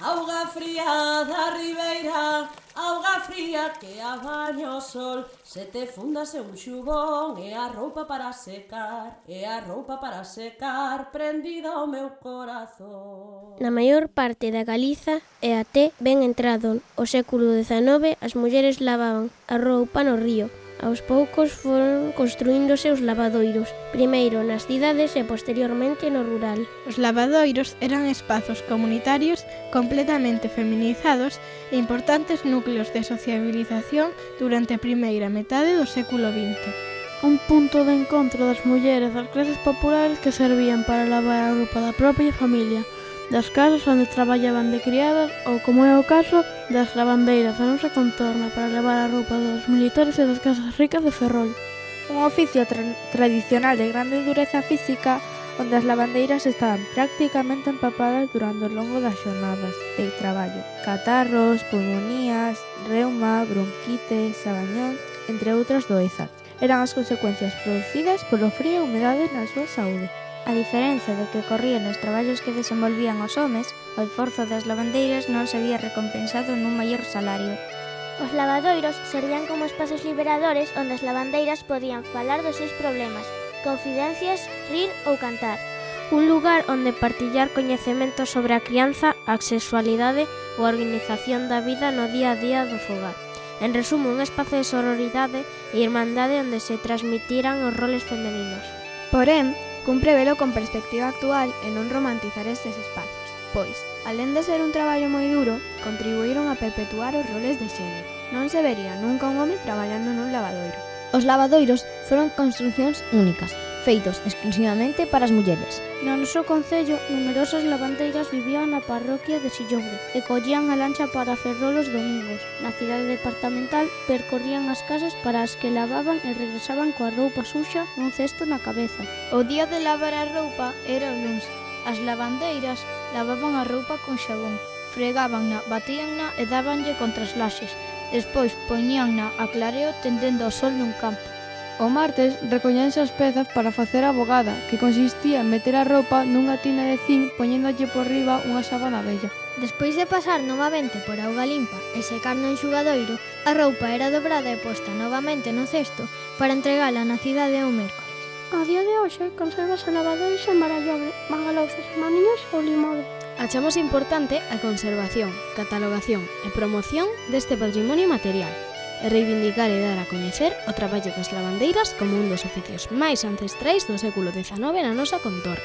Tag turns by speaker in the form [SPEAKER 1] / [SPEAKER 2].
[SPEAKER 1] Auga fría da ribeira, auga fría que a baño o sol. Se te fundase un xubón e a roupa para secar, e a roupa para secar prendida ao meu corazón.
[SPEAKER 2] Na maior parte da Galiza e até ben entrado o século XIX as mulleres lavaban a roupa no río. Aos poucos foron construíndose os lavadoiros, primeiro nas cidades e posteriormente no rural.
[SPEAKER 3] Os lavadoiros eran espazos comunitarios completamente feminizados e importantes núcleos de sociabilización durante a primeira metade do século XX.
[SPEAKER 4] Un punto de encontro das mulleres das clases populares que servían para lavar a roupa da propia familia, das casas onde traballaban de criadas ou, como é o caso, das lavandeiras da nosa contorna para levar a roupa dos militares e das casas ricas de Ferrol.
[SPEAKER 5] Un oficio tradicional de grande dureza física onde as lavandeiras estaban prácticamente empapadas durante o longo das xornadas de traballo. Catarros, pulmonías, reuma, bronquite, sabañón, entre outras doezas, eran as consecuencias producidas polo frío e humedade na súa saúde.
[SPEAKER 6] A diferencia do que ocorría nos traballos que desenvolvían os homes, o esforzo das lavandeiras non se vía recompensado nun maior salario.
[SPEAKER 7] Os lavadoiros servían como espazos liberadores onde as lavandeiras podían falar dos seus problemas, confidencias, rir ou cantar.
[SPEAKER 2] Un lugar onde partillar coñecementos sobre a crianza, a sexualidade ou a organización da vida no día a día do fogar. En resumo, un espazo de sororidade e irmandade onde se transmitiran os roles femeninos.
[SPEAKER 5] Porén, cumpre velo con perspectiva actual e non romantizar estes espazos, pois, alén de ser un traballo moi duro, contribuíron a perpetuar os roles de xénero. Non se vería nunca un home traballando nun lavadoiro.
[SPEAKER 8] Os lavadoiros foron construcións únicas, feitos exclusivamente para as mulleres.
[SPEAKER 4] No noso concello, numerosas lavandeiras vivían na parroquia de Sillobre e collían a lancha para Ferrol os domingos. Na cidade departamental percorrían as casas para as que lavaban e regresaban coa roupa suxa nun cesto na cabeza.
[SPEAKER 3] O día de lavar a roupa era o luns. As lavandeiras lavaban a roupa con xabón, fregábanna, batíanna e dábanlle contra as laxes. Despois poñíanna a clareo tendendo ao sol nun campo.
[SPEAKER 9] O martes recoñense as pezas para facer a bogada, que consistía en meter a roupa nunha tina de zinc poñéndolle por riba unha sábana bella.
[SPEAKER 7] Despois de pasar novamente por auga limpa e secar no enxugadoiro, a roupa era dobrada e posta novamente no cesto para entregala na cidade o mércoles.
[SPEAKER 4] A día de hoxe consérvase lavadoiros en Barallobre, Magalouzas, Maniños ou Limobre.
[SPEAKER 2] Achamos importante a conservación, catalogación e promoción deste patrimonio material e reivindicar e dar a coñecer o traballo das lavandeiras como un dos oficios máis ancestrais do século XIX na nosa contorna.